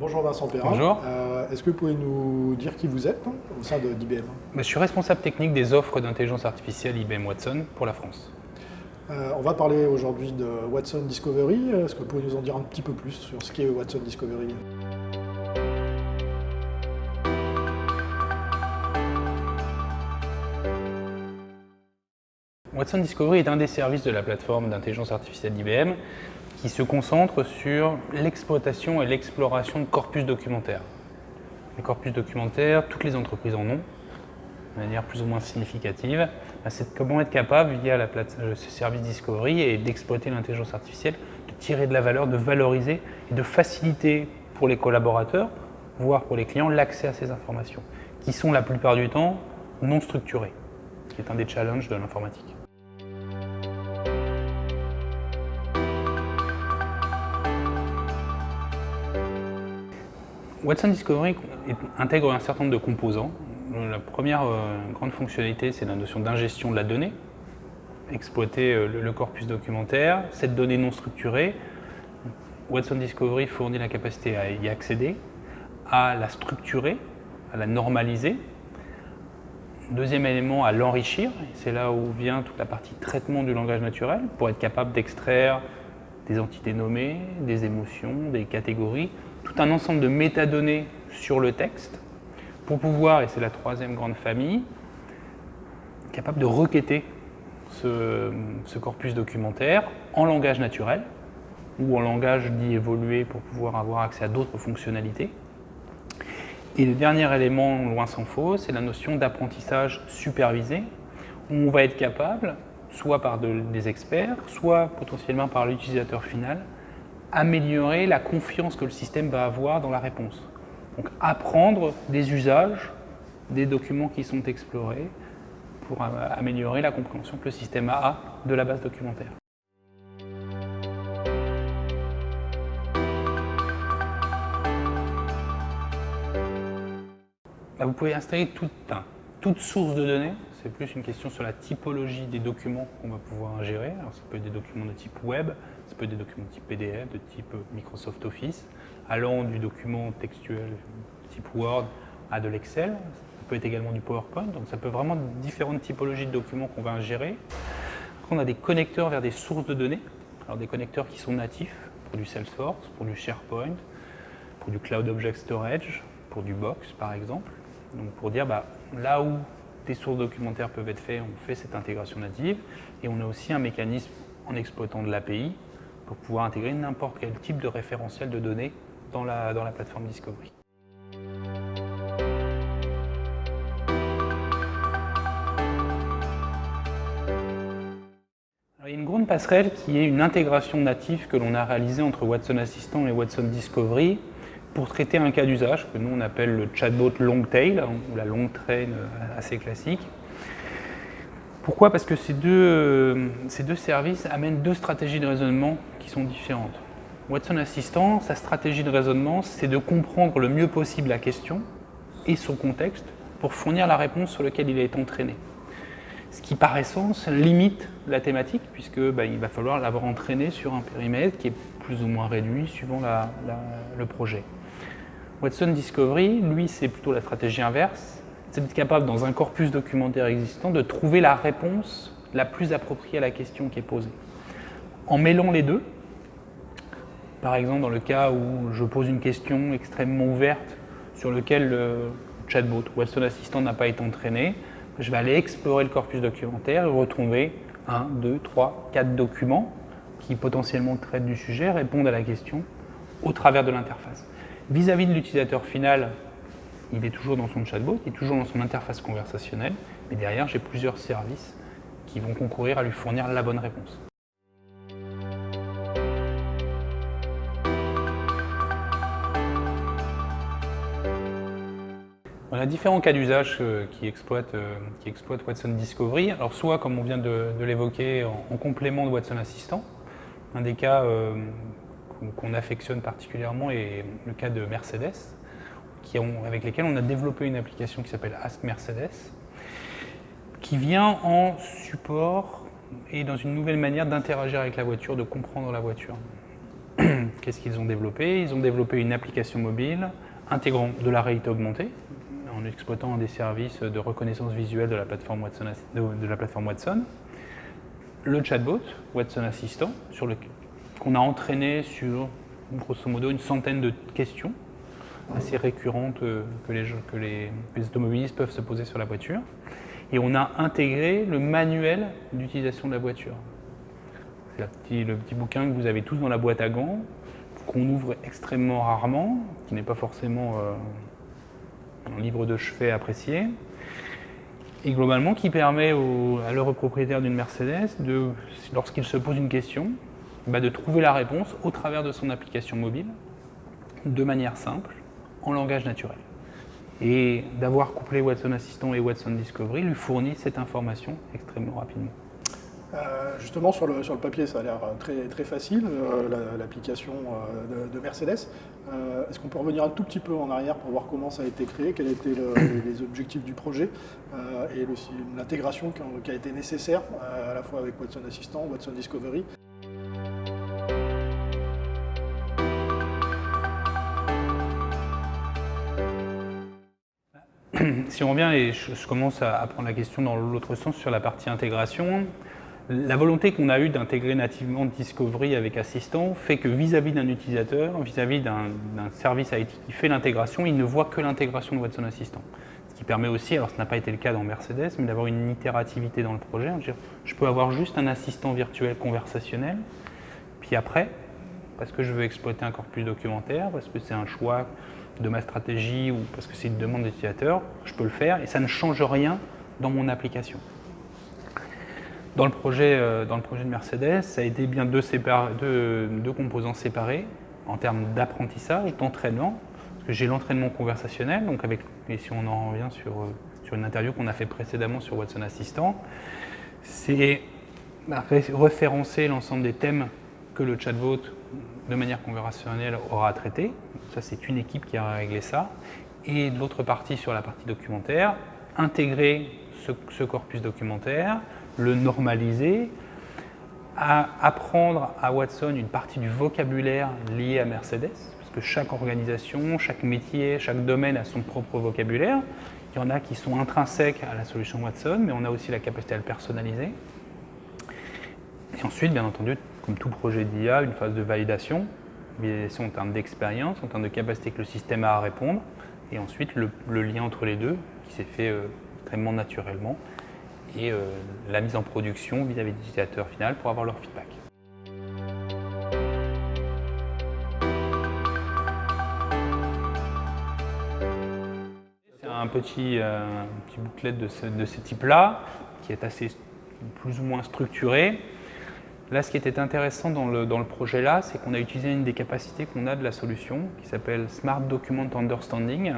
Bonjour Vincent Perrin. Bonjour. Est-ce que vous pouvez nous dire qui vous êtes au sein d'IBM? Je suis responsable technique des offres d'intelligence artificielle IBM Watson pour la France. On va parler aujourd'hui de Watson Discovery. Est-ce que vous pouvez nous en dire un petit peu plus sur ce qu'est Watson Discovery? Watson Discovery est un des services de la plateforme d'intelligence artificielle d'IBM qui se concentre sur l'exploitation et l'exploration de corpus documentaires. Les corpus documentaires, toutes les entreprises en ont, de manière plus ou moins significative. C'est comment être capable, via ce service Discovery, et d'exploiter l'intelligence artificielle, de tirer de la valeur, de valoriser et de faciliter pour les collaborateurs, voire pour les clients, l'accès à ces informations, qui sont la plupart du temps non structurées, qui est un des challenges de l'informatique. Watson Discovery intègre un certain nombre de composants. La première grande fonctionnalité, c'est la notion d'ingestion de la donnée, exploiter le corpus documentaire, cette donnée non structurée. Watson Discovery fournit la capacité à y accéder, à la structurer, à la normaliser. Deuxième élément, à l'enrichir. C'est là où vient toute la partie traitement du langage naturel, pour être capable d'extraire des entités nommées, des émotions, des catégories, tout un ensemble de métadonnées sur le texte, pour pouvoir, et c'est la troisième grande famille, capable de requêter ce corpus documentaire en langage naturel ou en langage dit évolué pour pouvoir avoir accès à d'autres fonctionnalités. Et le dernier élément, loin s'en faut, c'est la notion d'apprentissage supervisé, où on va être capable, soit par des experts, soit potentiellement par l'utilisateur final, améliorer la confiance que le système va avoir dans la réponse. Donc apprendre des usages des documents qui sont explorés pour améliorer la compréhension que le système a de la base documentaire. Vous pouvez installer toute source de données. C'est plus une question sur la typologie des documents qu'on va pouvoir ingérer. Alors, ça peut être des documents de type web, ça peut être des documents de type PDF, de type Microsoft Office, allant du document textuel type Word à de l'Excel. Ça peut être également du PowerPoint. Donc ça peut vraiment être différentes typologies de documents qu'on va ingérer. Après, on a des connecteurs vers des sources de données. Alors des connecteurs qui sont natifs pour du Salesforce, pour du SharePoint, pour du Cloud Object Storage, pour du Box par exemple. Donc pour dire là où des sources documentaires peuvent être faites, on fait cette intégration native. Et on a aussi un mécanisme en exploitant de l'API pour pouvoir intégrer n'importe quel type de référentiel de données dans la plateforme Discovery. Alors, il y a une grande passerelle qui est une intégration native que l'on a réalisée entre Watson Assistant et Watson Discovery pour traiter un cas d'usage que nous on appelle le chatbot long tail, ou la long train assez classique. Pourquoi? Parce que ces deux services amènent deux stratégies de raisonnement qui sont différentes. Watson Assistant, sa stratégie de raisonnement, c'est de comprendre le mieux possible la question et son contexte pour fournir la réponse sur laquelle il est entraîné. Ce qui, par essence, limite la thématique, puisque il va falloir l'avoir entraîné sur un périmètre qui est plus ou moins réduit suivant le projet. Watson Discovery, lui, c'est plutôt la stratégie inverse. C'est d'être capable, dans un corpus documentaire existant, de trouver la réponse la plus appropriée à la question qui est posée. En mêlant les deux, par exemple dans le cas où je pose une question extrêmement ouverte sur laquelle le chatbot Watson Assistant n'a pas été entraîné, je vais aller explorer le corpus documentaire et retrouver 1, 2, 3, 4 documents qui potentiellement traitent du sujet, répondent à la question au travers de l'interface. Vis-à-vis de l'utilisateur final, il est toujours dans son chatbot, il est toujours dans son interface conversationnelle, mais derrière, j'ai plusieurs services qui vont concourir à lui fournir la bonne réponse. On a différents cas d'usage qui exploitent Watson Discovery. Alors soit, comme on vient de l'évoquer, en complément de Watson Assistant. Un des cas qu'on affectionne particulièrement est le cas de Mercedes, avec lesquels on a développé une application qui s'appelle Ask Mercedes, qui vient en support et dans une nouvelle manière d'interagir avec la voiture, de comprendre la voiture. qu'est-ce qu'ils ont développé? Ils ont développé une application mobile intégrant de la réalité augmentée en exploitant des services de reconnaissance visuelle de la plateforme Watson, le chatbot Watson Assistant, qu'on a entraîné sur grosso modo une centaine de questions assez récurrentes que les automobilistes peuvent se poser sur la voiture. Et on a intégré le manuel d'utilisation de la voiture. C'est le petit bouquin que vous avez tous dans la boîte à gants, qu'on ouvre extrêmement rarement, qui n'est pas forcément un livre de chevet apprécié, et globalement qui permet à l'heureux propriétaire d'une Mercedes, lorsqu'il se pose une question, de trouver la réponse au travers de son application mobile, de manière simple, en langage naturel. Et d'avoir couplé Watson Assistant et Watson Discovery lui fournit cette information extrêmement rapidement. Justement, sur le papier, ça a l'air très facile, l'application de Mercedes. Est-ce qu'on peut revenir un tout petit peu en arrière pour voir comment ça a été créé, quels étaient les objectifs du projet et l'intégration qui a été nécessaire à la fois avec Watson Assistant, Watson Discovery? Si on revient, et je commence à prendre la question dans l'autre sens sur la partie intégration, la volonté qu'on a eue d'intégrer nativement Discovery avec Assistant fait que vis-à-vis d'un utilisateur, vis-à-vis d'un service IT qui fait l'intégration, il ne voit que l'intégration de Watson Assistant. Ce qui permet aussi, alors ce n'a pas été le cas dans Mercedes, mais d'avoir une itérativité dans le projet. Je peux avoir juste un assistant virtuel conversationnel, puis après, parce que je veux exploiter un corpus documentaire, parce que c'est un choix de ma stratégie ou parce que c'est une demande d'utilisateur, je peux le faire et ça ne change rien dans mon application. Dans le projet de Mercedes, ça a été bien deux composants séparés en termes d'apprentissage, d'entraînement, parce que j'ai l'entraînement conversationnel, donc et si on en revient sur une interview qu'on a fait précédemment sur Watson Assistant, c'est référencer l'ensemble des thèmes que le chatbot, de manière conversationnelle, aura à traiter. Ça, c'est une équipe qui a réglé ça. Et l'autre partie, sur la partie documentaire, intégrer ce corpus documentaire, le normaliser, apprendre à Watson une partie du vocabulaire lié à Mercedes, parce que chaque organisation, chaque métier, chaque domaine a son propre vocabulaire. Il y en a qui sont intrinsèques à la solution Watson, mais on a aussi la capacité à le personnaliser. Et ensuite, bien entendu, comme tout projet d'IA, une phase de validation en termes d'expérience, en termes de capacité que le système a à répondre, et ensuite le lien entre les deux qui s'est fait extrêmement naturellement, et la mise en production vis-à-vis de l'utilisateur final pour avoir leur feedback. C'est un petit booklet de ce type-là, qui est assez plus ou moins structuré. Là, ce qui était intéressant dans le projet-là, c'est qu'on a utilisé une des capacités qu'on a de la solution, qui s'appelle Smart Document Understanding.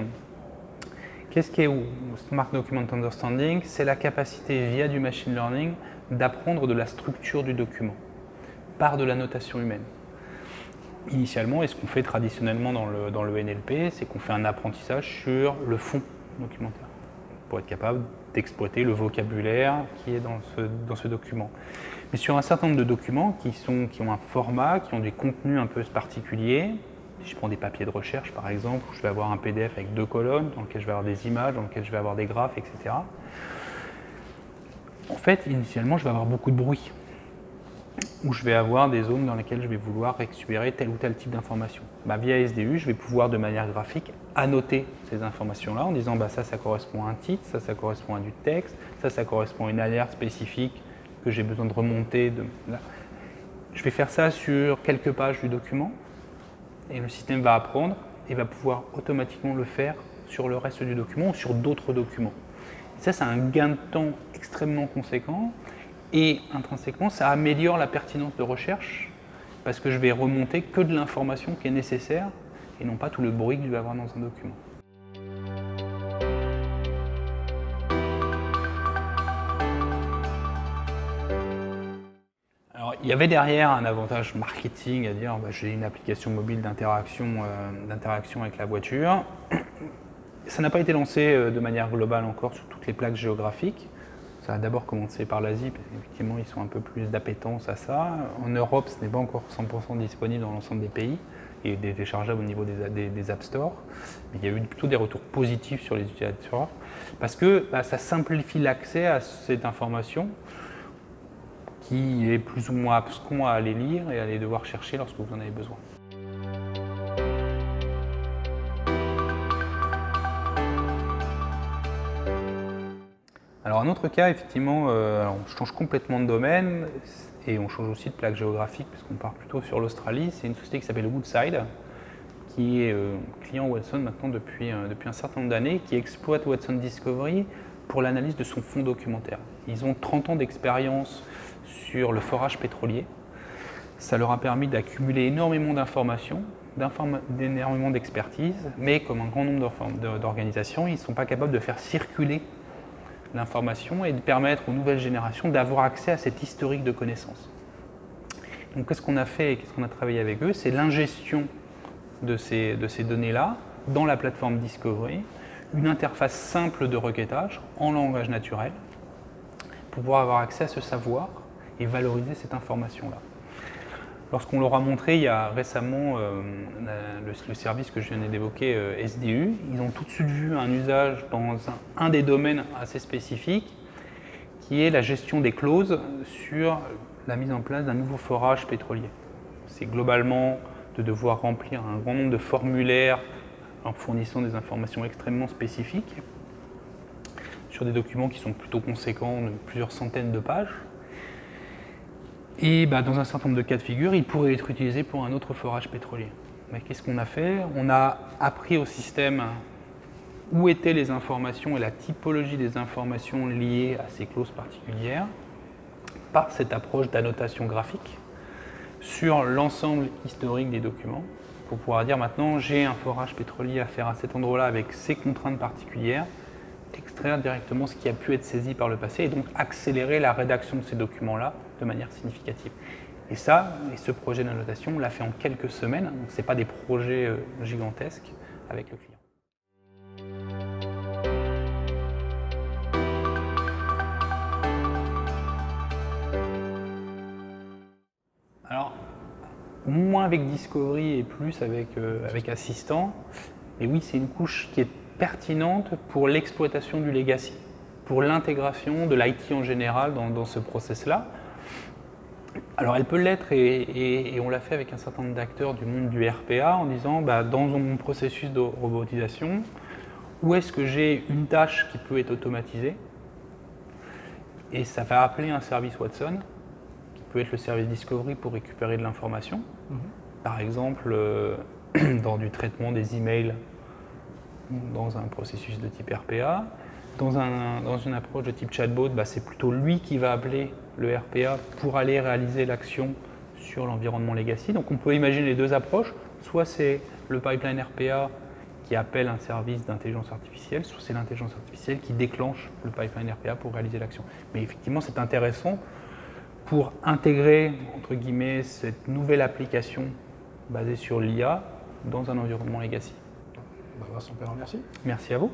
Qu'est-ce qu'est Smart Document Understanding? C'est la capacité, via du machine learning, d'apprendre de la structure du document, par de la notation humaine. Initialement, et ce qu'on fait traditionnellement dans le NLP, c'est qu'on fait un apprentissage sur le fond documentaire, pour être capable d'exploiter le vocabulaire qui est dans ce document. Mais sur un certain nombre de documents qui ont un format, qui ont des contenus un peu particuliers, si je prends des papiers de recherche par exemple, où je vais avoir un PDF avec 2 colonnes, dans lequel je vais avoir des images, dans lequel je vais avoir des graphes, etc. En fait, initialement, je vais avoir beaucoup de bruit, où je vais avoir des zones dans lesquelles je vais vouloir récupérer tel ou tel type d'information. Via SDU, je vais pouvoir de manière graphique annoter ces informations-là en disant ça correspond à un titre, ça correspond à du texte, ça correspond à une alerte spécifique que j'ai besoin de remonter. Je vais faire ça sur quelques pages du document et le système va apprendre et va pouvoir automatiquement le faire sur le reste du document ou sur d'autres documents. Et ça, c'est un gain de temps extrêmement conséquent et intrinsèquement, ça améliore la pertinence de recherche parce que je vais remonter que de l'information qui est nécessaire et non pas tout le bruit que je vais avoir dans un document. Alors, il y avait derrière un avantage marketing à dire j'ai une application mobile d'interaction avec la voiture. Ça n'a pas été lancé de manière globale encore sur toutes les plaques géographiques. Ça a d'abord commencé par l'Asie, parce qu'effectivement, ils sont un peu plus d'appétence à ça. En Europe, ce n'est pas encore 100% disponible dans l'ensemble des pays et déchargeable au niveau des App Store. Mais il y a eu plutôt des retours positifs sur les utilisateurs parce que ça simplifie l'accès à cette information qui est plus ou moins abscon à aller lire et à aller devoir chercher lorsque vous en avez besoin. Alors un autre cas, effectivement, on change complètement de domaine et on change aussi de plaque géographique puisqu'on part plutôt sur l'Australie. C'est une société qui s'appelle Woodside, qui est client Watson maintenant depuis un certain nombre d'années, qui exploite Watson Discovery pour l'analyse de son fonds documentaire. Ils ont 30 ans d'expérience sur le forage pétrolier. Ça leur a permis d'accumuler énormément d'informations, énormément d'expertise, mais comme un grand nombre d'organisations, ils ne sont pas capables de faire circuler l'information et de permettre aux nouvelles générations d'avoir accès à cet historique de connaissances. Donc qu'est-ce qu'on a fait et qu'est-ce qu'on a travaillé avec eux? C'est l'ingestion de ces données-là dans la plateforme Discovery, une interface simple de requêtage en langage naturel pour pouvoir avoir accès à ce savoir et valoriser cette information-là. Lorsqu'on leur a montré il y a récemment le service que je viens d'évoquer, SDU, ils ont tout de suite vu un usage dans un des domaines assez spécifiques, qui est la gestion des clauses sur la mise en place d'un nouveau forage pétrolier. C'est globalement de devoir remplir un grand nombre de formulaires en fournissant des informations extrêmement spécifiques sur des documents qui sont plutôt conséquents, de plusieurs centaines de pages. Et dans un certain nombre de cas de figure, il pourrait être utilisé pour un autre forage pétrolier. Mais qu'est-ce qu'on a fait? On a appris au système où étaient les informations et la typologie des informations liées à ces clauses particulières par cette approche d'annotation graphique sur l'ensemble historique des documents pour pouvoir dire maintenant j'ai un forage pétrolier à faire à cet endroit-là avec ces contraintes particulières, extraire directement ce qui a pu être saisi par le passé et donc accélérer la rédaction de ces documents-là de manière significative. Et ce projet d'annotation, on l'a fait en quelques semaines, donc ce n'est pas des projets gigantesques avec le client. Alors, moins avec Discovery et plus avec Assistant, et oui, c'est une couche qui est pertinente pour l'exploitation du legacy, pour l'intégration de l'IT en général dans ce process-là. Alors elle peut l'être et on l'a fait avec un certain nombre d'acteurs du monde du RPA en disant dans mon processus de robotisation, où est-ce que j'ai une tâche qui peut être automatisée et ça va appeler un service Watson qui peut être le service Discovery pour récupérer de l'information. Par exemple, dans du traitement des emails dans un processus de type RPA. Dans une approche de type chatbot, c'est plutôt lui qui va appeler le RPA pour aller réaliser l'action sur l'environnement legacy. Donc on peut imaginer les deux approches. Soit c'est le pipeline RPA qui appelle un service d'intelligence artificielle, soit c'est l'intelligence artificielle qui déclenche le pipeline RPA pour réaliser l'action. Mais effectivement, c'est intéressant pour intégrer, entre guillemets, cette nouvelle application basée sur l'IA dans un environnement legacy. Vincent Perrin, merci. Merci à vous.